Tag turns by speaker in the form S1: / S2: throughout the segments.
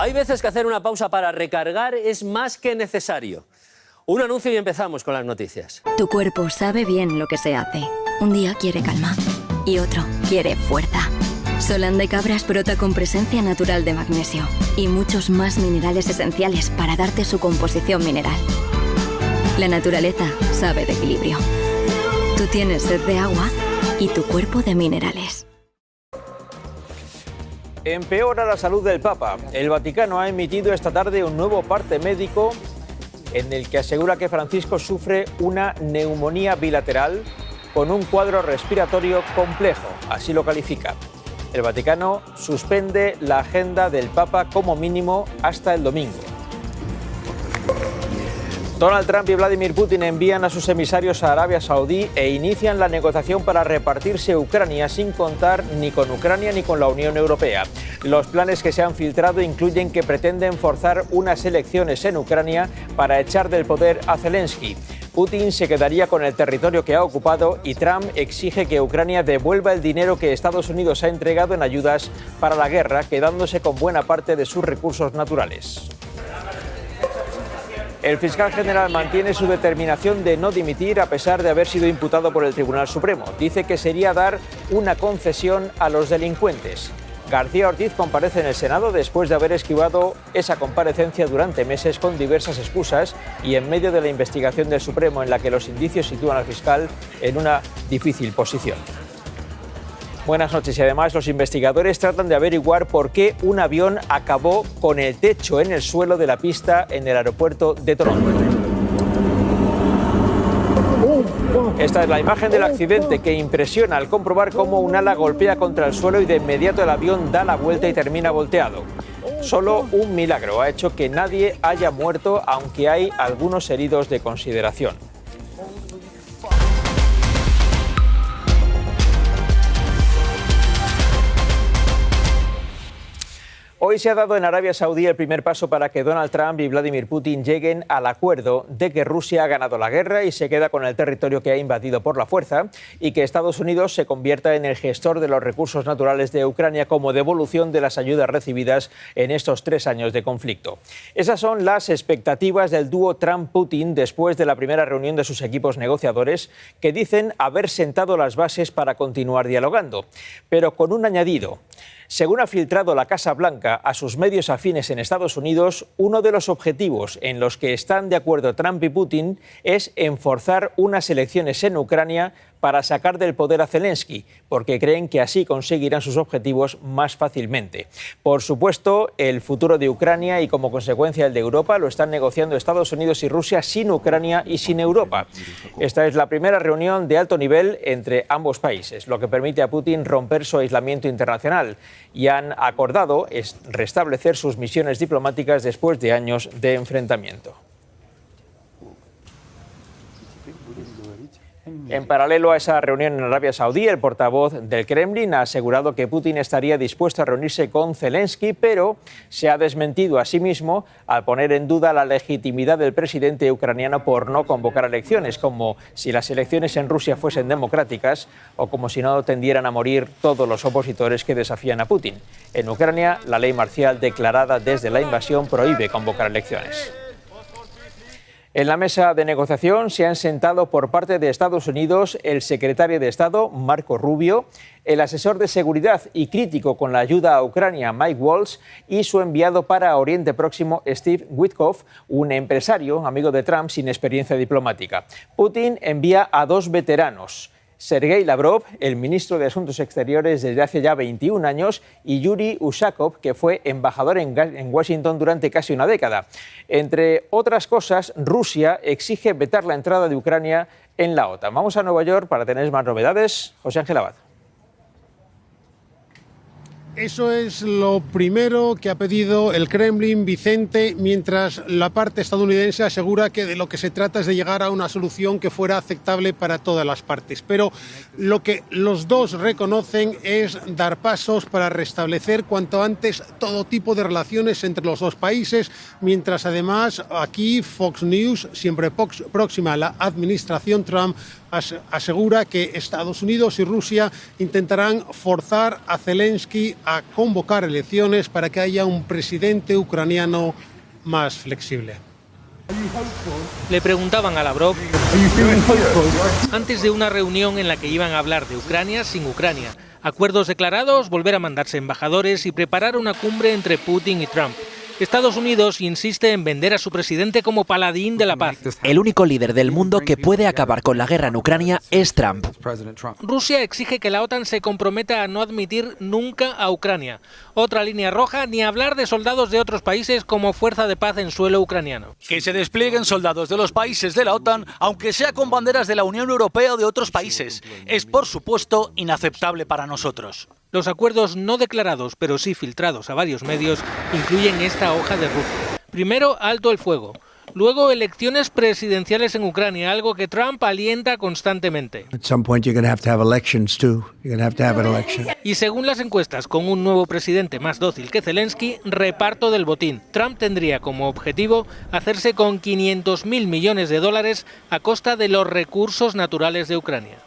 S1: Hay veces que hacer una pausa para recargar es más que necesario. Un anuncio y empezamos con las noticias.
S2: Tu cuerpo sabe bien lo que se hace. Un día quiere calma y otro quiere fuerza. Solán de Cabras brota con presencia natural de magnesio y muchos más minerales esenciales para darte su composición mineral. La naturaleza sabe de equilibrio. Tú tienes sed de agua y tu cuerpo de minerales.
S3: Empeora la salud del Papa. El Vaticano ha emitido esta tarde un nuevo parte médico en el que asegura que Francisco sufre una neumonía bilateral con un cuadro respiratorio complejo, así lo califica. El Vaticano suspende la agenda del Papa como mínimo hasta el domingo. Donald Trump y Vladimir Putin envían a sus emisarios a Arabia Saudí e inician la negociación para repartirse Ucrania sin contar ni con Ucrania ni con la Unión Europea. Los planes que se han filtrado incluyen que pretenden forzar unas elecciones en Ucrania para echar del poder a Zelensky. Putin se quedaría con el territorio que ha ocupado y Trump exige que Ucrania devuelva el dinero que Estados Unidos ha entregado en ayudas para la guerra, quedándose con buena parte de sus recursos naturales. El fiscal general mantiene su determinación de no dimitir a pesar de haber sido imputado por el Tribunal Supremo. Dice que sería dar una concesión a los delincuentes. García Ortiz comparece en el Senado después de haber esquivado esa comparecencia durante meses con diversas excusas y en medio de la investigación del Supremo en la que los indicios sitúan al fiscal en una difícil posición. Buenas noches. Y además los investigadores tratan de averiguar por qué un avión acabó con el techo en el suelo de la pista en el aeropuerto de Toronto. Esta es la imagen del accidente que impresiona al comprobar cómo un ala golpea contra el suelo y de inmediato el avión da la vuelta y termina volteado. Solo un milagro ha hecho que nadie haya muerto, aunque hay algunos heridos de consideración. Hoy se ha dado en Arabia Saudí el primer paso para que Donald Trump y Vladimir Putin lleguen al acuerdo de que Rusia ha ganado la guerra y se queda con el territorio que ha invadido por la fuerza y que Estados Unidos se convierta en el gestor de los recursos naturales de Ucrania como devolución de las ayudas recibidas en estos 3 años de conflicto. Esas son las expectativas del dúo Trump-Putin después de la primera reunión de sus equipos negociadores, que dicen haber sentado las bases para continuar dialogando, pero con un añadido. Según ha filtrado la Casa Blanca a sus medios afines en Estados Unidos, uno de los objetivos en los que están de acuerdo Trump y Putin es enforzar unas elecciones en Ucrania para sacar del poder a Zelensky, porque creen que así conseguirán sus objetivos más fácilmente. Por supuesto, el futuro de Ucrania y como consecuencia el de Europa lo están negociando Estados Unidos y Rusia sin Ucrania y sin Europa. Esta es la primera reunión de alto nivel entre ambos países, lo que permite a Putin romper su aislamiento internacional y han acordado restablecer sus misiones diplomáticas después de años de enfrentamiento. En paralelo a esa reunión en Arabia Saudí, el portavoz del Kremlin ha asegurado que Putin estaría dispuesto a reunirse con Zelensky, pero se ha desmentido a sí mismo al poner en duda la legitimidad del presidente ucraniano por no convocar elecciones, como si las elecciones en Rusia fuesen democráticas o como si no tendieran a morir todos los opositores que desafían a Putin. En Ucrania, la ley marcial declarada desde la invasión prohíbe convocar elecciones. En la mesa de negociación se han sentado por parte de Estados Unidos el secretario de Estado, Marco Rubio, el asesor de seguridad y crítico con la ayuda a Ucrania, Mike Waltz, y su enviado para Oriente Próximo, Steve Witkoff, un empresario, amigo de Trump, sin experiencia diplomática. Putin envía a 2 veteranos, Sergei Lavrov, el ministro de Asuntos Exteriores desde hace ya 21 años, y Yuri Ushakov, que fue embajador en Washington durante casi una década. Entre otras cosas, Rusia exige vetar la entrada de Ucrania en la OTAN. Vamos a Nueva York para tener más novedades. José Ángel Abad.
S4: Eso es lo primero que ha pedido el Kremlin, Vicente, mientras la parte estadounidense asegura que de lo que se trata es de llegar a una solución que fuera aceptable para todas las partes. Pero lo que los dos reconocen es dar pasos para restablecer cuanto antes todo tipo de relaciones entre los dos países, mientras además aquí Fox News, siempre próxima a la administración Trump, asegura que Estados Unidos y Rusia intentarán forzar a Zelensky a convocar elecciones para que haya un presidente ucraniano más flexible.
S5: Le preguntaban a Lavrov antes de una reunión en la que iban a hablar de Ucrania sin Ucrania, acuerdos declarados, volver a mandarse embajadores y preparar una cumbre entre Putin y Trump. Estados Unidos insiste en vender a su presidente como paladín de la paz.
S6: El único líder del mundo que puede acabar con la guerra en Ucrania es Trump.
S5: Rusia exige que la OTAN se comprometa a no admitir nunca a Ucrania. Otra línea roja, ni hablar de soldados de otros países como fuerza de paz en suelo ucraniano.
S7: Que se desplieguen soldados de los países de la OTAN, aunque sea con banderas de la Unión Europea o de otros países. Es, por supuesto, inaceptable para nosotros.
S5: Los acuerdos no declarados, pero sí filtrados a varios medios, incluyen esta hoja de ruta. Primero, alto el fuego. Luego, elecciones presidenciales en Ucrania, algo que Trump alienta constantemente. Y según las encuestas, con un nuevo presidente más dócil que Zelensky, reparto del botín. Trump tendría como objetivo hacerse con 500.000 millones de dólares a costa de los recursos naturales de Ucrania.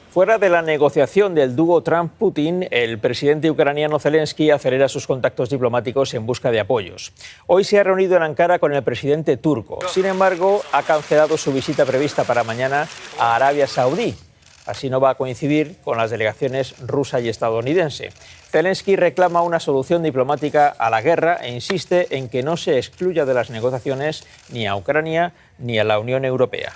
S3: Fuera de la negociación del dúo Trump-Putin, el presidente ucraniano Zelensky acelera sus contactos diplomáticos en busca de apoyos. Hoy se ha reunido en Ankara con el presidente turco. Sin embargo, ha cancelado su visita prevista para mañana a Arabia Saudí. Así no va a coincidir con las delegaciones rusa y estadounidense. Zelensky reclama una solución diplomática a la guerra e insiste en que no se excluya de las negociaciones ni a Ucrania ni a la Unión Europea.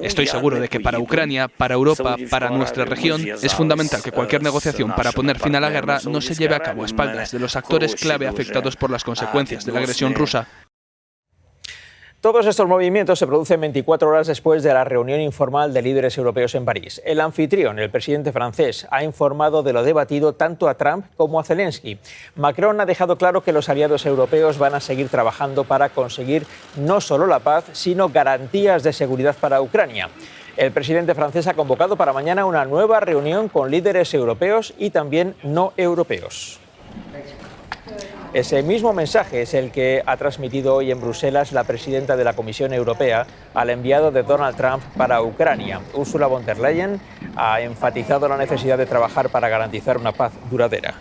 S8: Estoy seguro de que para Ucrania, para Europa, para nuestra región, es fundamental que cualquier negociación para poner fin a la guerra no se lleve a cabo a espaldas de los actores clave afectados por las consecuencias de la agresión rusa.
S3: Todos estos movimientos se producen 24 horas después de la reunión informal de líderes europeos en París. El anfitrión, el presidente francés, ha informado de lo debatido tanto a Trump como a Zelensky. Macron ha dejado claro que los aliados europeos van a seguir trabajando para conseguir no solo la paz, sino garantías de seguridad para Ucrania. El presidente francés ha convocado para mañana una nueva reunión con líderes europeos y también no europeos. Ese mismo mensaje es el que ha transmitido hoy en Bruselas la presidenta de la Comisión Europea al enviado de Donald Trump para Ucrania. Ursula von der Leyen ha enfatizado la necesidad de trabajar para garantizar una paz duradera.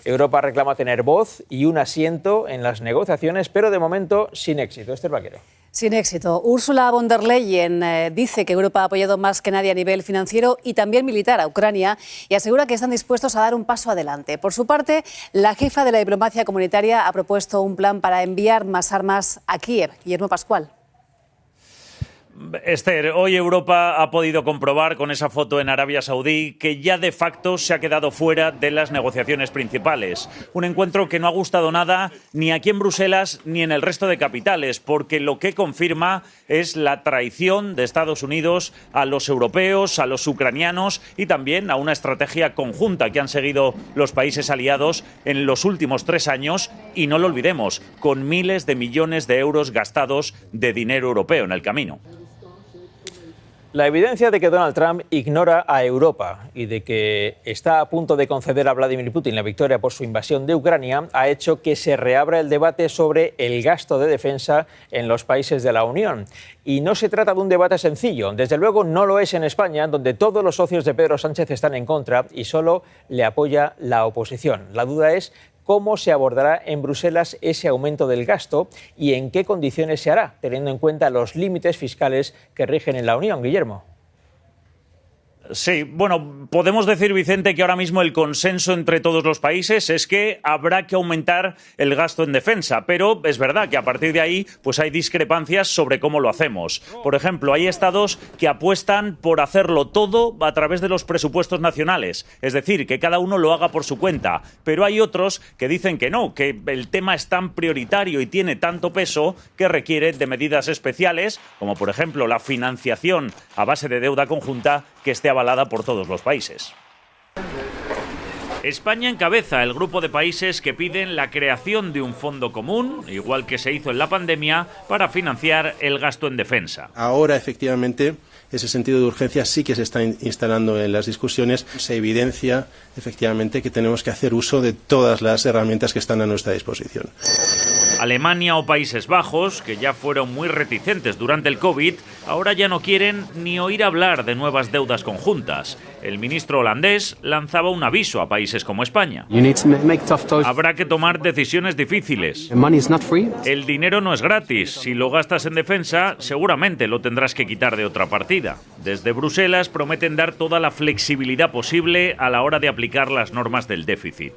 S3: Europa reclama tener voz y un asiento en las negociaciones, pero de momento sin éxito. Esther Vaquero.
S9: Sin éxito. Ursula von der Leyen dice que Europa ha apoyado más que nadie a nivel financiero y también militar a Ucrania y asegura que están dispuestos a dar un paso adelante. Por su parte, la jefa de la diplomacia comunitaria ha propuesto un plan para enviar más armas a Kiev. Guillermo Pascual.
S10: Esther, hoy Europa ha podido comprobar con esa foto en Arabia Saudí que ya de facto se ha quedado fuera de las negociaciones principales. Un encuentro que no ha gustado nada ni aquí en Bruselas ni en el resto de capitales, porque lo que confirma es la traición de Estados Unidos a los europeos, a los ucranianos y también a una estrategia conjunta que han seguido los países aliados en los últimos 3 años y no lo olvidemos, con miles de millones de euros gastados de dinero europeo en el camino.
S3: La evidencia de que Donald Trump ignora a Europa y de que está a punto de conceder a Vladimir Putin la victoria por su invasión de Ucrania ha hecho que se reabra el debate sobre el gasto de defensa en los países de la Unión. Y no se trata de un debate sencillo. Desde luego no lo es en España, donde todos los socios de Pedro Sánchez están en contra y solo le apoya la oposición. La duda es cómo se abordará en Bruselas ese aumento del gasto y en qué condiciones se hará, teniendo en cuenta los límites fiscales que rigen en la Unión. Guillermo.
S10: Sí, bueno, podemos decir, Vicente, que ahora mismo el consenso entre todos los países es que habrá que aumentar el gasto en defensa, pero es verdad que a partir de ahí pues hay discrepancias sobre cómo lo hacemos. Por ejemplo, hay estados que apuestan por hacerlo todo a través de los presupuestos nacionales, es decir, que cada uno lo haga por su cuenta, pero hay otros que dicen que no, que el tema es tan prioritario y tiene tanto peso que requiere de medidas especiales, como por ejemplo la financiación a base de deuda conjunta que esté avalada por todos los países. España encabeza el grupo de países que piden la creación de un fondo común, igual que se hizo en la pandemia, para financiar el gasto en defensa.
S11: Ahora, efectivamente, ese sentido de urgencia sí que se está instalando en las discusiones. Se evidencia, efectivamente, que tenemos que hacer uso de todas las herramientas que están a nuestra disposición.
S10: Alemania o Países Bajos, que ya fueron muy reticentes durante el COVID, ahora ya no quieren ni oír hablar de nuevas deudas conjuntas. El ministro holandés lanzaba un aviso a países como España. Habrá que tomar decisiones difíciles. El dinero no es gratis. Si lo gastas en defensa, seguramente lo tendrás que quitar de otra partida. Desde Bruselas prometen dar toda la flexibilidad posible a la hora de aplicar las normas del déficit.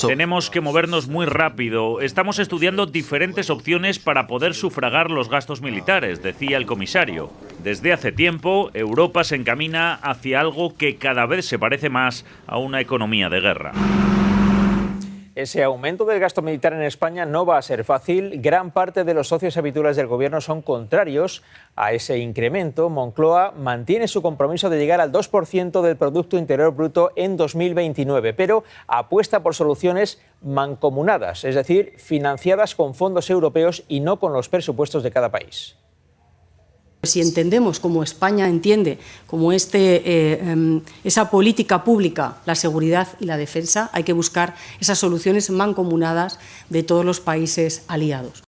S10: Tenemos que movernos muy rápido. Estamos estudiando diferentes opciones para poder sufragar los gastos militares, decía el comisario. Desde hace tiempo, Europa se encamina hacia algo que cada vez se parece más a una economía de guerra.
S3: Ese aumento del gasto militar en España no va a ser fácil. Gran parte de los socios habituales del Gobierno son contrarios a ese incremento. Moncloa mantiene su compromiso de llegar al 2% del Producto Interior Bruto en 2029, pero apuesta por soluciones mancomunadas, es decir, financiadas con fondos europeos y no con los presupuestos de cada país.
S12: Si entendemos, como España entiende, como esa política pública, la seguridad y la defensa, hay que buscar esas soluciones mancomunadas de todos los países aliados.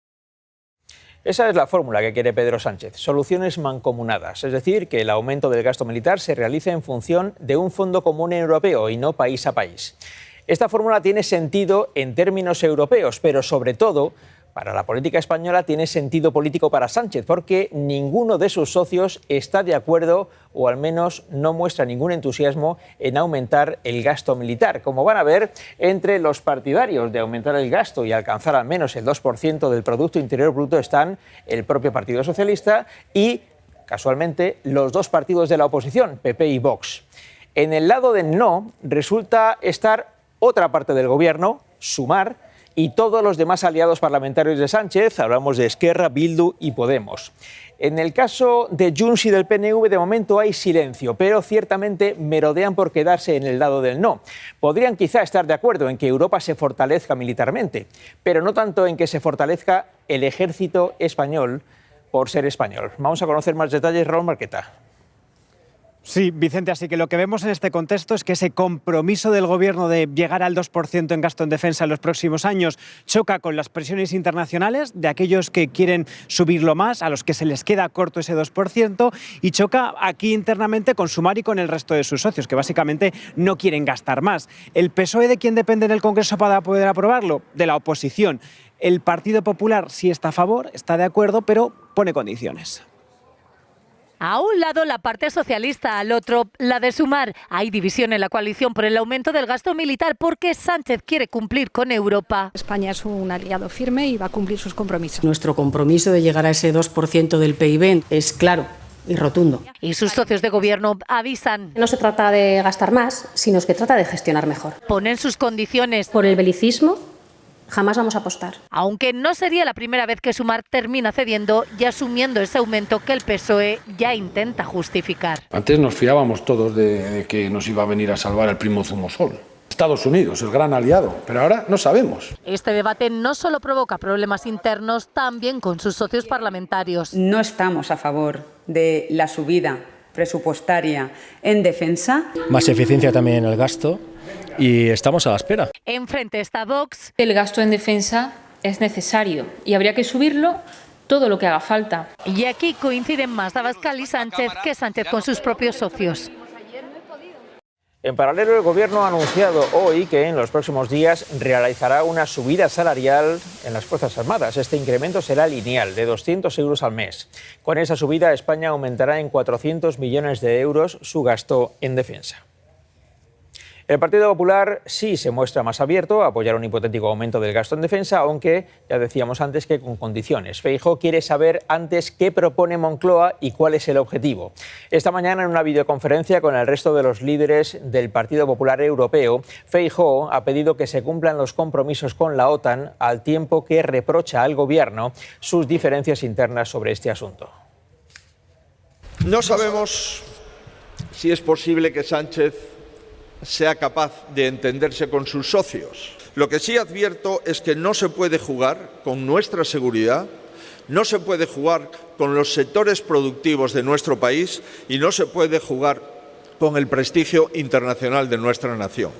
S3: Esa es la fórmula que quiere Pedro Sánchez, soluciones mancomunadas, es decir, que el aumento del gasto militar se realice en función de un fondo común europeo y no país a país. Esta fórmula tiene sentido en términos europeos, pero sobre todo para la política española tiene sentido político para Sánchez, porque ninguno de sus socios está de acuerdo, o al menos no muestra ningún entusiasmo en aumentar el gasto militar. Como van a ver, entre los partidarios de aumentar el gasto y alcanzar al menos el 2% del Producto Interior Bruto están el propio Partido Socialista y, casualmente, los dos partidos de la oposición, PP y Vox. En el lado del no resulta estar otra parte del Gobierno, Sumar, y todos los demás aliados parlamentarios de Sánchez, hablamos de Esquerra, Bildu y Podemos. En el caso de Junts y del PNV, de momento hay silencio, pero ciertamente merodean por quedarse en el lado del no. Podrían quizá estar de acuerdo en que Europa se fortalezca militarmente, pero no tanto en que se fortalezca el ejército español por ser español. Vamos a conocer más detalles, Raúl Marqueta.
S13: Sí, Vicente, así que lo que vemos en este contexto es que ese compromiso del Gobierno de llegar al 2% en gasto en defensa en los próximos años choca con las presiones internacionales de aquellos que quieren subirlo más, a los que se les queda corto ese 2%, y choca aquí internamente con Sumar y con el resto de sus socios, que básicamente no quieren gastar más. ¿El PSOE de quién depende en el Congreso para poder aprobarlo? De la oposición. El Partido Popular sí está a favor, está de acuerdo, pero pone condiciones.
S14: A un lado la parte socialista, al otro la de Sumar. Hay división en la coalición por el aumento del gasto militar porque Sánchez quiere cumplir con Europa.
S15: España es un aliado firme y va a cumplir sus compromisos.
S12: Nuestro compromiso de llegar a ese 2% del PIB es claro y rotundo.
S14: Y sus socios de gobierno avisan.
S16: No se trata de gastar más, sino que trata de gestionar mejor.
S14: Ponen sus condiciones.
S16: Por el belicismo jamás vamos a apostar.
S14: Aunque no sería la primera vez que Sumar termina cediendo y asumiendo ese aumento que el PSOE ya intenta justificar.
S17: Antes nos fiábamos todos de que nos iba a venir a salvar el primo Zumosol. Estados Unidos, el gran aliado, pero ahora no sabemos.
S14: Este debate no solo provoca problemas internos, también con sus socios parlamentarios.
S18: No estamos a favor de la subida presupuestaria en defensa.
S19: Más eficiencia también en el gasto. Y estamos a la espera.
S14: Enfrente está Vox.
S20: El gasto en defensa es necesario y habría que subirlo todo lo que haga falta.
S14: Y aquí coinciden más Abascal y Sánchez que Sánchez con sus propios socios.
S3: En paralelo, el Gobierno ha anunciado hoy que en los próximos días realizará una subida salarial en las Fuerzas Armadas. Este incremento será lineal, de 200 euros al mes. Con esa subida, España aumentará en 400 millones de euros su gasto en defensa. El Partido Popular sí se muestra más abierto a apoyar un hipotético aumento del gasto en defensa, aunque ya decíamos antes que con condiciones. Feijóo quiere saber antes qué propone Moncloa y cuál es el objetivo. Esta mañana, en una videoconferencia con el resto de los líderes del Partido Popular Europeo, Feijóo ha pedido que se cumplan los compromisos con la OTAN, al tiempo que reprocha al Gobierno sus diferencias internas sobre este asunto.
S21: No sabemos si es posible que Sánchez sea capaz de entenderse con sus socios. Lo que sí advierto es que no se puede jugar con nuestra seguridad, no se puede jugar con los sectores productivos de nuestro país y no se puede jugar con el prestigio internacional de nuestra nación.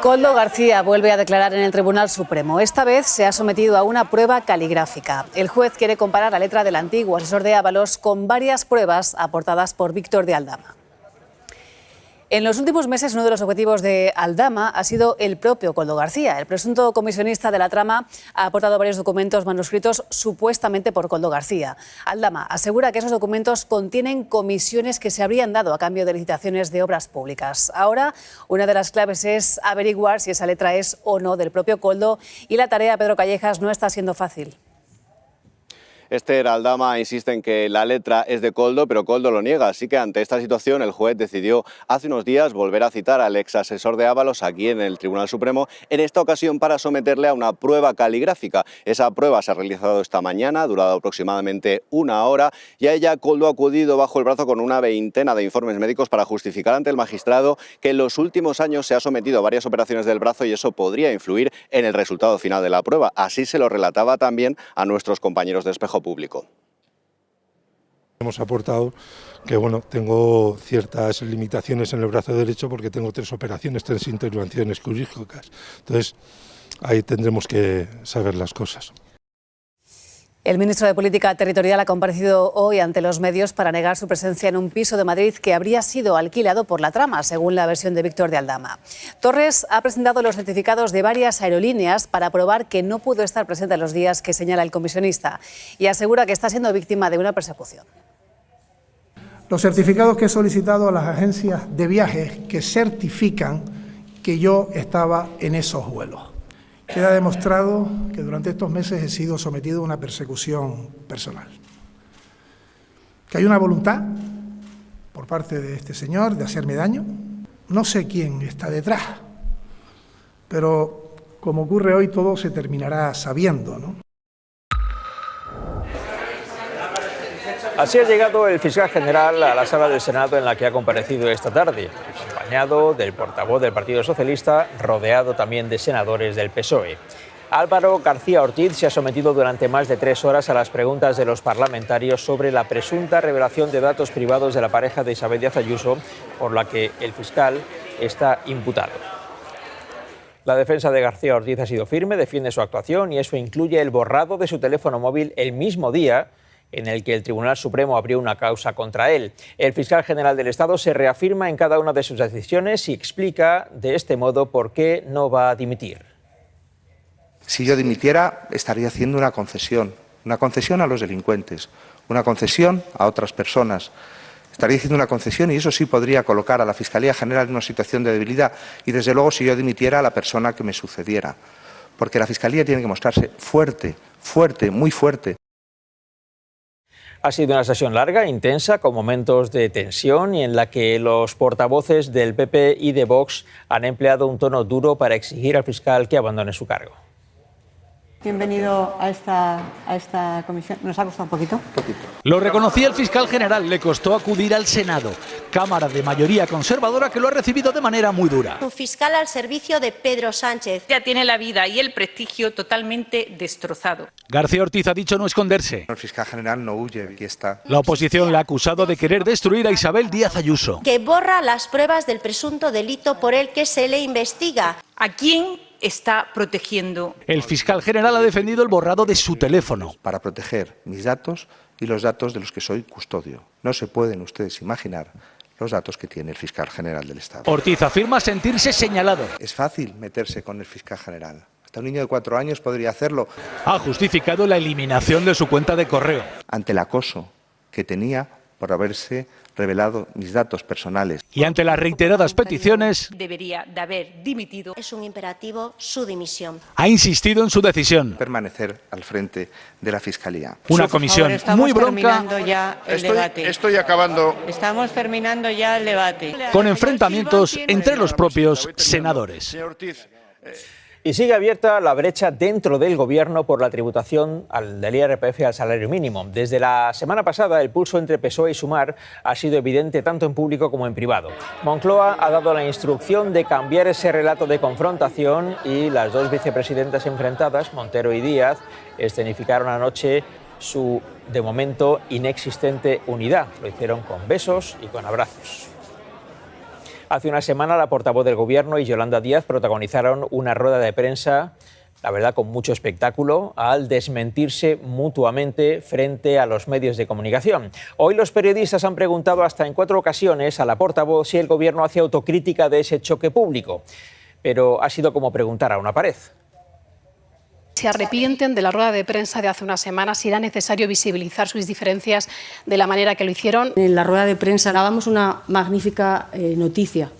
S9: Koldo García vuelve a declarar en el Tribunal Supremo. Esta vez se ha sometido a una prueba caligráfica. El juez quiere comparar la letra del antiguo asesor de Ábalos con varias pruebas aportadas por Víctor de Aldama. En los últimos meses, uno de los objetivos de Aldama ha sido el propio Koldo García. El presunto comisionista de la trama ha aportado varios documentos manuscritos supuestamente por Koldo García. Aldama asegura que esos documentos contienen comisiones que se habrían dado a cambio de licitaciones de obras públicas. Ahora, una de las claves es averiguar si esa letra es o no del propio Koldo, y la tarea, Pedro Callejas, no está siendo fácil.
S1: Esther Aldama insiste en que la letra es de Koldo, pero Koldo lo niega. Así que ante esta situación el juez decidió hace unos días volver a citar al ex asesor de Ábalos aquí en el Tribunal Supremo, en esta ocasión para someterle a una prueba caligráfica. Esa prueba se ha realizado esta mañana, ha durado aproximadamente una hora, y a ella Koldo ha acudido bajo el brazo con una veintena de informes médicos para justificar ante el magistrado que en los últimos años se ha sometido a varias operaciones del brazo y eso podría influir en el resultado final de la prueba. Así se lo relataba también a nuestros compañeros de Espejo Público.
S22: Hemos aportado que tengo ciertas limitaciones en el brazo derecho porque tengo 3 operaciones, 3 intervenciones quirúrgicas. Entonces, ahí tendremos que saber las cosas.
S9: El ministro de Política Territorial ha comparecido hoy ante los medios para negar su presencia en un piso de Madrid que habría sido alquilado por la trama, según la versión de Víctor de Aldama. Torres ha presentado los certificados de varias aerolíneas para probar que no pudo estar presente en los días que señala el comisionista y asegura que está siendo víctima de una persecución.
S23: Los certificados que he solicitado a las agencias de viajes que certifican que yo estaba en esos vuelos. Queda demostrado que durante estos meses he sido sometido a una persecución personal. Que hay una voluntad por parte de este señor de hacerme daño. No sé quién está detrás, pero como ocurre hoy, todo se terminará sabiendo, ¿no?
S3: Así ha llegado el fiscal general a la sala del Senado en la que ha comparecido esta tarde, acompañado del portavoz del Partido Socialista, rodeado también de senadores del PSOE. Álvaro García Ortiz se ha sometido durante más de 3 horas a las preguntas de los parlamentarios sobre la presunta revelación de datos privados de la pareja de Isabel Díaz Ayuso, por la que el fiscal está imputado. La defensa de García Ortiz ha sido firme, defiende su actuación y eso incluye el borrado de su teléfono móvil el mismo día en el que el Tribunal Supremo abrió una causa contra él. El fiscal general del Estado se reafirma en cada una de sus decisiones y explica de este modo por qué no va a dimitir.
S24: Si yo dimitiera, estaría haciendo una concesión a los delincuentes, una concesión a otras personas. Estaría haciendo una concesión y eso sí podría colocar a la Fiscalía General en una situación de debilidad y, desde luego, si yo dimitiera, a la persona que me sucediera. Porque la Fiscalía tiene que mostrarse fuerte, muy fuerte.
S3: Ha sido una sesión larga, intensa, con momentos de tensión y en la que los portavoces del PP y de Vox han empleado un tono duro para exigir al fiscal que abandone su cargo.
S25: Bienvenido a esta comisión. ¿Nos ha costado un poquito?
S7: Lo reconocía el fiscal general, le costó acudir al Senado, Cámara de mayoría conservadora que lo ha recibido de manera muy dura.
S26: Un fiscal al servicio de Pedro Sánchez.
S27: Ya tiene la vida y el prestigio totalmente destrozado.
S7: García Ortiz ha dicho no esconderse.
S24: El fiscal general no huye, aquí está.
S7: La oposición le ha acusado de querer destruir a Isabel Díaz Ayuso.
S26: Que borra las pruebas del presunto delito por el que se le investiga.
S27: ¿A quién está protegiendo?
S7: El fiscal general ha defendido el borrado de su teléfono.
S24: Para proteger mis datos y los datos de los que soy custodio. No se pueden ustedes imaginar los datos que tiene el fiscal general del Estado.
S7: Ortiz afirma sentirse señalado.
S24: Es fácil meterse con el fiscal general. Hasta un niño de 4 años podría hacerlo.
S7: Ha justificado la eliminación de su cuenta de correo.
S24: Ante el acoso que tenía por haberse revelado mis datos personales.
S7: Y ante las reiteradas peticiones,
S27: debería de haber dimitido.
S26: Es un imperativo su dimisión.
S7: Ha insistido en su decisión.
S24: Permanecer al frente de la Fiscalía.
S7: Una comisión muy bronca.
S25: Estoy acabando. Estamos terminando ya el debate.
S7: Con enfrentamientos entre los propios senadores.
S3: Y sigue abierta la brecha dentro del Gobierno por la tributación del IRPF al salario mínimo. Desde la semana pasada, el pulso entre PSOE y Sumar ha sido evidente tanto en público como en privado. Moncloa ha dado la instrucción de cambiar ese relato de confrontación y las dos vicepresidentas enfrentadas, Montero y Díaz, escenificaron anoche su, de momento, inexistente unidad. Lo hicieron con besos y con abrazos. Hace una semana la portavoz del Gobierno y Yolanda Díaz protagonizaron una rueda de prensa, la verdad con mucho espectáculo, al desmentirse mutuamente frente a los medios de comunicación. Hoy los periodistas han preguntado hasta en 4 ocasiones a la portavoz si el Gobierno hace autocrítica de ese choque público, pero ha sido como preguntar a una pared.
S15: Se arrepienten de la rueda de prensa de hace unas semanas, si era necesario visibilizar sus diferencias de la manera que lo hicieron.
S12: En la rueda de prensa dábamos una magnífica noticia,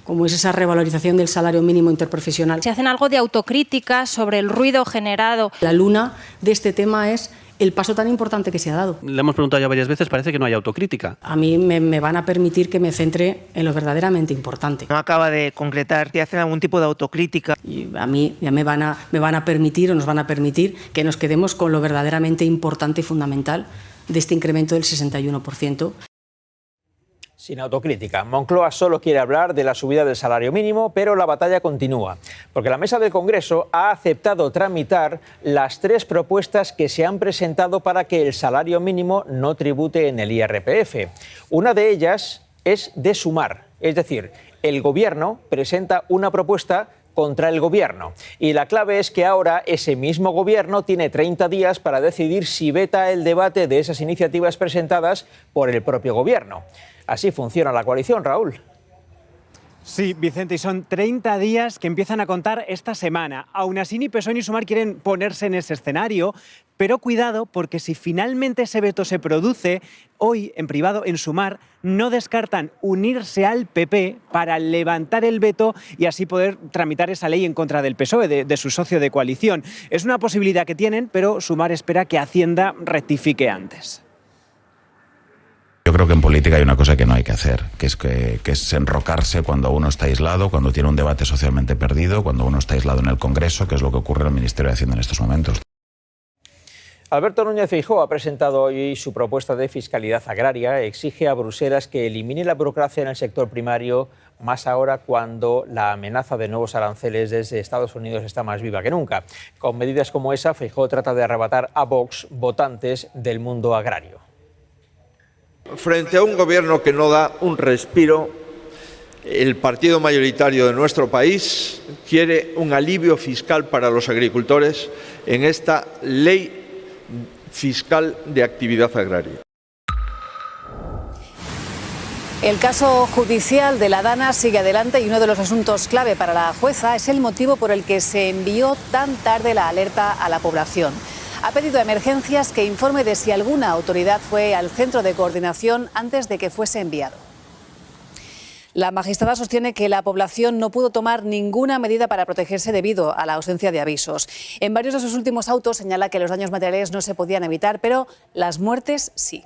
S12: como es esa revalorización del salario mínimo interprofesional.
S2: Si hacen algo de autocrítica sobre el ruido generado.
S12: La luna de este tema es el paso tan importante que se ha dado.
S4: Le hemos preguntado ya varias veces, parece que no hay autocrítica.
S12: A mí me van a permitir que me centre en lo verdaderamente importante.
S5: No acaba de concretar si hacen algún tipo de autocrítica.
S12: Y a mí ya me van a permitir o nos van a permitir que nos quedemos con lo verdaderamente importante y fundamental de este incremento del 61%.
S3: Sin autocrítica. Moncloa solo quiere hablar de la subida del salario mínimo, pero la batalla continúa, porque la mesa del Congreso ha aceptado tramitar las 3 propuestas que se han presentado para que el salario mínimo no tribute en el IRPF. Una de ellas es de Sumar, es decir, el Gobierno presenta una propuesta contra el Gobierno. Y la clave es que ahora ese mismo Gobierno tiene 30 días para decidir si veta el debate de esas iniciativas presentadas por el propio Gobierno. Así funciona la coalición, Raúl.
S13: Sí, Vicente, y son 30 días que empiezan a contar esta semana. Aún así, ni PSOE ni Sumar quieren ponerse en ese escenario, pero cuidado, porque si finalmente ese veto se produce, hoy, en privado, en Sumar, no descartan unirse al PP para levantar el veto y así poder tramitar esa ley en contra del PSOE, de su socio de coalición. Es una posibilidad que tienen, pero Sumar espera que Hacienda rectifique antes.
S6: Yo creo que en política hay una cosa que no hay que hacer, que es enrocarse cuando uno está aislado, cuando tiene un debate socialmente perdido, cuando uno está aislado en el Congreso, que es lo que ocurre en el Ministerio de Hacienda en estos momentos.
S3: Alberto Núñez Feijóo ha presentado hoy su propuesta de fiscalidad agraria. Exige a Bruselas que elimine la burocracia en el sector primario, más ahora cuando la amenaza de nuevos aranceles desde Estados Unidos está más viva que nunca. Con medidas como esa, Feijóo trata de arrebatar a Vox votantes del mundo agrario.
S21: Frente a un gobierno que no da un respiro, el partido mayoritario de nuestro país quiere un alivio fiscal para los agricultores en esta ley fiscal de actividad agraria.
S9: El caso judicial de la Dana sigue adelante y uno de los asuntos clave para la jueza es el motivo por el que se envió tan tarde la alerta a la población. Ha pedido a Emergencias que informe de si alguna autoridad fue al centro de coordinación antes de que fuese enviado. La magistrada sostiene que la población no pudo tomar ninguna medida para protegerse debido a la ausencia de avisos. En varios de sus últimos autos señala que los daños materiales no se podían evitar, pero las muertes sí.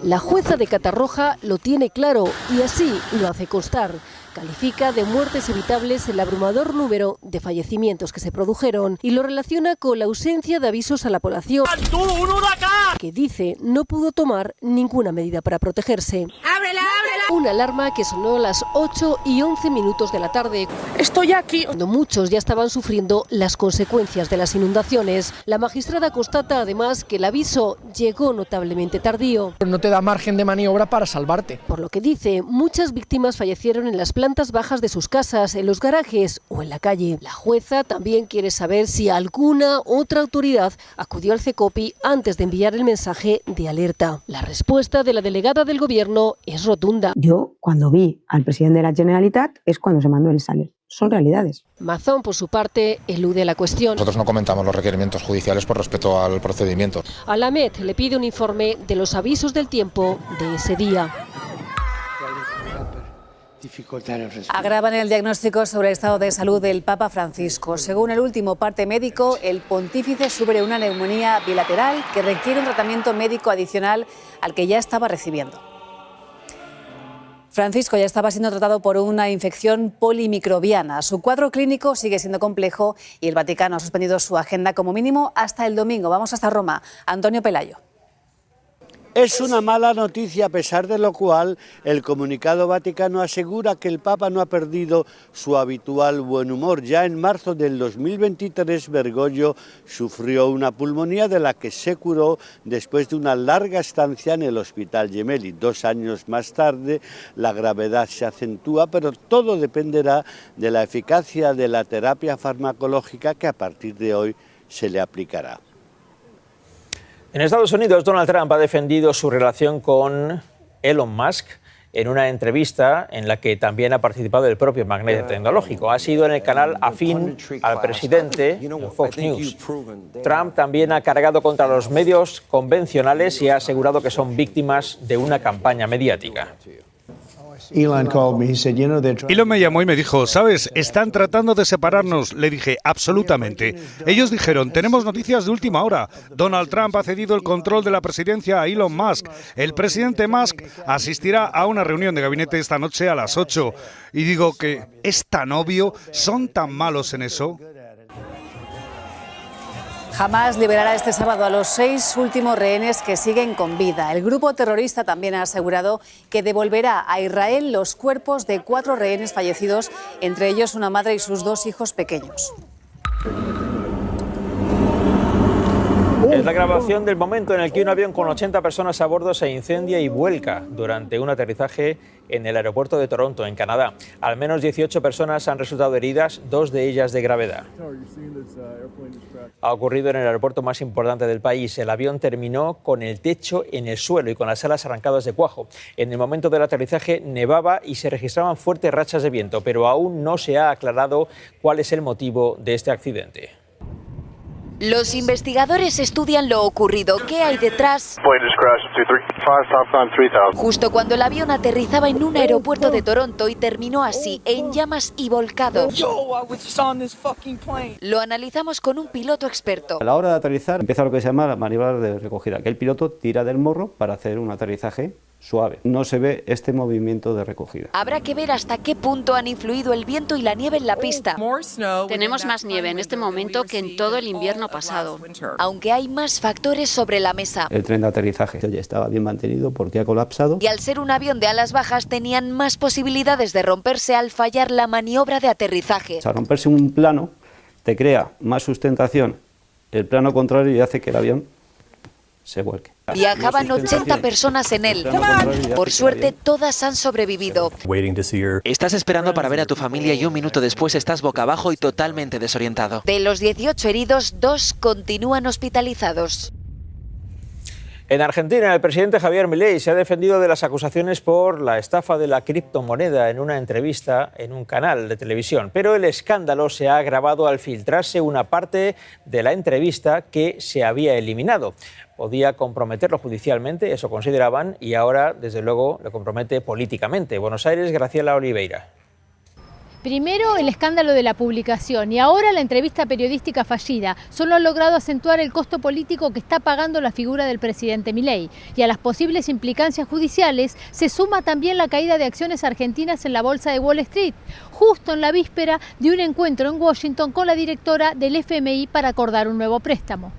S8: La jueza de Catarroja lo tiene claro y así lo hace constar. Califica de muertes evitables el abrumador número de fallecimientos que se produjeron y lo relaciona con la ausencia de avisos a la población, que dice no pudo tomar ninguna medida para protegerse.
S2: ¡Ábrela, ábrela!
S8: Una alarma que sonó a las 8:11 de la tarde.
S2: Estoy aquí.
S8: Cuando muchos ya estaban sufriendo las consecuencias de las inundaciones. La magistrada constata además que el aviso llegó notablemente tardío.
S10: No te da margen de maniobra para salvarte.
S8: Por lo que dice, muchas víctimas fallecieron en las plantas bajas de sus casas, en los garajes o en la calle. La jueza también quiere saber si alguna otra autoridad acudió al CECOPI antes de enviar el mensaje de alerta. La respuesta de la delegada del Gobierno es rotunda.
S11: Yo, cuando vi al presidente de la Generalitat, es cuando se mandó el SALER. Son realidades.
S8: Mazón, por su parte, elude la cuestión.
S28: Nosotros no comentamos los requerimientos judiciales por respeto al procedimiento.
S8: A la AMET le pide un informe de los avisos del tiempo de ese día.
S9: Agravan el diagnóstico sobre el estado de salud del Papa Francisco. Según el último parte médico, el pontífice sufre una neumonía bilateral que requiere un tratamiento médico adicional al que ya estaba recibiendo. Francisco ya estaba siendo tratado por una infección polimicrobiana. Su cuadro clínico sigue siendo complejo y el Vaticano ha suspendido su agenda como mínimo hasta el domingo. Vamos hasta Roma. Antonio Pelayo.
S1: Es una mala noticia, a pesar de lo cual el comunicado vaticano asegura que el Papa no ha perdido su habitual buen humor. Ya en marzo del 2023 Bergoglio sufrió una pulmonía de la que se curó después de una larga estancia en el Hospital Gemelli. 2 años más tarde la gravedad se acentúa, pero todo dependerá de la eficacia de la terapia farmacológica que a partir de hoy se le aplicará.
S3: En Estados Unidos, Donald Trump ha defendido su relación con Elon Musk en una entrevista en la que también ha participado el propio magnate tecnológico. Ha sido en el canal afín al presidente, Fox News. Trump también ha cargado contra los medios convencionales y ha asegurado que son víctimas de una campaña mediática.
S14: Elon me llamó y me dijo, ¿sabes? Están tratando de separarnos. Le dije, absolutamente. Ellos dijeron, tenemos noticias de última hora. Donald Trump ha cedido el control de la presidencia a Elon Musk. El presidente Musk asistirá a una reunión de gabinete esta noche a las 8. Y digo que es tan obvio, son tan malos en eso.
S9: Hamás liberará este sábado a los 6 últimos rehenes que siguen con vida. El grupo terrorista también ha asegurado que devolverá a Israel los cuerpos de 4 rehenes fallecidos, entre ellos una madre y sus 2 hijos pequeños.
S3: Es la grabación del momento en el que un avión con 80 personas a bordo se incendia y vuelca durante un aterrizaje en el aeropuerto de Toronto, en Canadá. Al menos 18 personas han resultado heridas, 2 de ellas de gravedad. Ha ocurrido en el aeropuerto más importante del país. El avión terminó con el techo en el suelo y con las alas arrancadas de cuajo. En el momento del aterrizaje nevaba y se registraban fuertes rachas de viento, pero aún no se ha aclarado cuál es el motivo de este accidente.
S16: Los investigadores estudian lo ocurrido. ¿Qué hay detrás? Justo cuando el avión aterrizaba en un aeropuerto de Toronto y terminó así, en llamas y volcado. Lo analizamos con un piloto experto.
S17: A la hora de aterrizar empieza lo que se llama la maniobra de recogida, que el piloto tira del morro para hacer un aterrizaje suave. No se ve este movimiento de recogida.
S16: Habrá que ver hasta qué punto han influido el viento y la nieve en la pista.
S18: Tenemos más nieve en este momento que en todo el invierno pasado.
S16: Aunque hay más factores sobre la mesa.
S17: El tren de aterrizaje ya estaba bien mantenido porque ha colapsado.
S16: Y al ser un avión de alas bajas tenían más posibilidades de romperse al fallar la maniobra de aterrizaje.
S17: Al romperse un plano te crea más sustentación el plano contrario y hace que el avión se vuelque.
S16: Viajaban 80 personas en él. Por suerte, todas han sobrevivido.
S19: Estás esperando para ver a tu familia y un minuto después estás boca abajo y totalmente desorientado.
S16: De los 18 heridos, 2 continúan hospitalizados.
S3: En Argentina, el presidente Javier Milei se ha defendido de las acusaciones por la estafa de la criptomoneda en una entrevista en un canal de televisión. Pero el escándalo se ha agravado al filtrarse una parte de la entrevista que se había eliminado. Podía comprometerlo judicialmente, eso consideraban, y ahora, desde luego, lo compromete políticamente. Buenos Aires, Graciela Oliveira.
S20: Primero el escándalo de la publicación y ahora la entrevista periodística fallida solo han logrado acentuar el costo político que está pagando la figura del presidente Milei. Y a las posibles implicancias judiciales se suma también la caída de acciones argentinas en la bolsa de Wall Street, justo en la víspera de un encuentro en Washington con la directora del FMI para acordar un nuevo préstamo.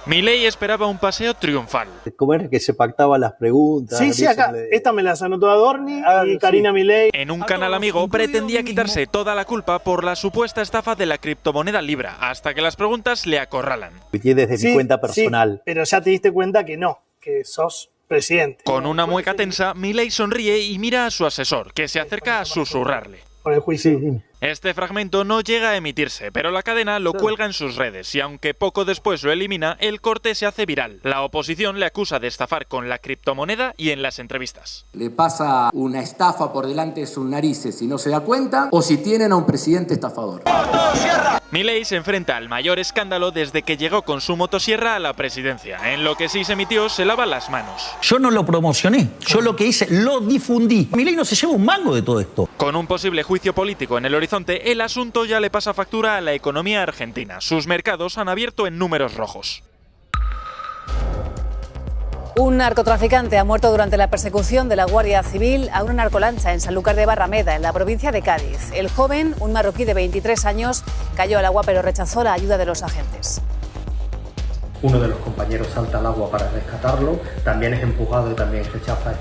S22: Milei esperaba un paseo triunfal.
S29: ¿Cómo era que se pactaban las preguntas?
S30: Sí, acá. Esta me las anotó Adorni y Karina Milei.
S22: En un canal amigo pretendía quitarse toda la culpa por la supuesta estafa de la criptomoneda Libra, hasta que las preguntas le acorralan.
S29: Desde mi cuenta personal.
S30: Sí, pero ya te diste cuenta que no, que sos presidente.
S22: Con una mueca tensa, Milei sonríe y mira a su asesor, que se acerca a susurrarle.
S30: Con el juicio. Sí.
S22: Este fragmento no llega a emitirse, pero la cadena lo cuelga en sus redes y aunque poco después lo elimina, el corte se hace viral. La oposición le acusa de estafar con la criptomoneda y en las entrevistas.
S31: Le pasa una estafa por delante de sus narices si no se da cuenta o si tienen a un presidente estafador.
S22: Milei se enfrenta al mayor escándalo desde que llegó con su motosierra a la presidencia. En lo que sí se emitió, se lava las manos.
S32: Yo no lo promocioné, yo lo que hice, lo difundí. Milei no se lleva un mango de todo esto.
S22: Con un posible juicio político en el horizonte, el asunto ya le pasa factura a la economía argentina. Sus mercados han abierto en números rojos.
S9: Un narcotraficante ha muerto durante la persecución de la Guardia Civil a una narcolancha en Sanlúcar de Barrameda, en la provincia de Cádiz. El joven, un marroquí de 23 años, cayó al agua pero rechazó la ayuda de los agentes.
S4: uno de los compañeros salta al agua para rescatarlo, también es empujado y también rechaza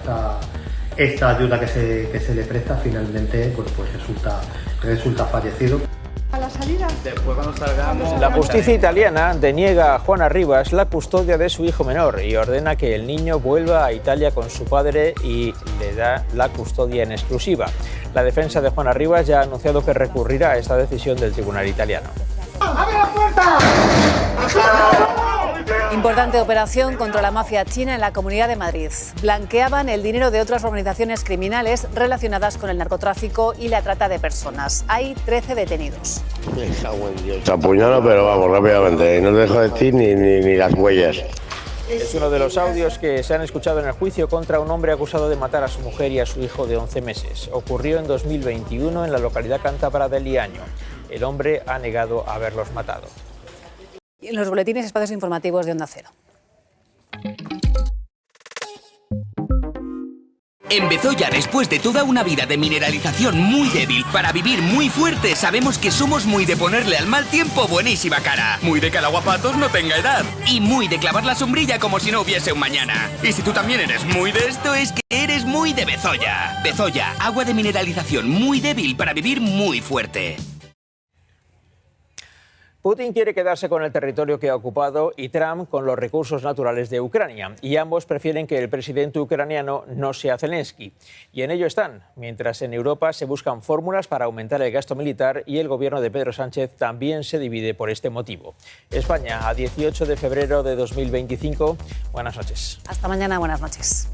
S4: esta ayuda que se le presta. Finalmente pues resulta fallecido.
S5: A la salida.
S4: Después cuando salgamos...
S3: La justicia italiana deniega a Juana Rivas la custodia de su hijo menor y ordena que el niño vuelva a Italia con su padre y le da la custodia en exclusiva. La defensa de Juana Rivas ya ha anunciado que recurrirá a esta decisión del tribunal italiano.
S5: ¡Abre la puerta!
S9: Importante operación contra la mafia china en la Comunidad de Madrid. Blanqueaban el dinero de otras organizaciones criminales relacionadas con el narcotráfico y la trata de personas. Hay 13 detenidos.
S6: Se apuñala, pero vamos, rápidamente. No dejo de decir ni las huellas.
S3: Es uno de los audios que se han escuchado en el juicio contra un hombre acusado de matar a su mujer y a su hijo de 11 meses. Ocurrió en 2021 en la localidad cántabra de Liaño. El hombre ha negado haberlos matado.
S9: Y en los boletines espacios informativos de Onda Cero.
S7: En Bezoya, después de toda una vida de mineralización muy débil para vivir muy fuerte, sabemos que somos muy de ponerle al mal tiempo buenísima cara. Muy de que el aguapatos no tenga edad. Y muy de clavar la sombrilla como si no hubiese un mañana. Y si tú también eres muy de esto, es que eres muy de Bezoya. Bezoya, agua de mineralización muy débil para vivir muy fuerte.
S3: Putin quiere quedarse con el territorio que ha ocupado y Trump con los recursos naturales de Ucrania. Y ambos prefieren que el presidente ucraniano no sea Zelensky. Y en ello están, mientras en Europa se buscan fórmulas para aumentar el gasto militar y el gobierno de Pedro Sánchez también se divide por este motivo. España, a 18 de febrero de 2025. Buenas noches.
S9: Hasta mañana, buenas noches.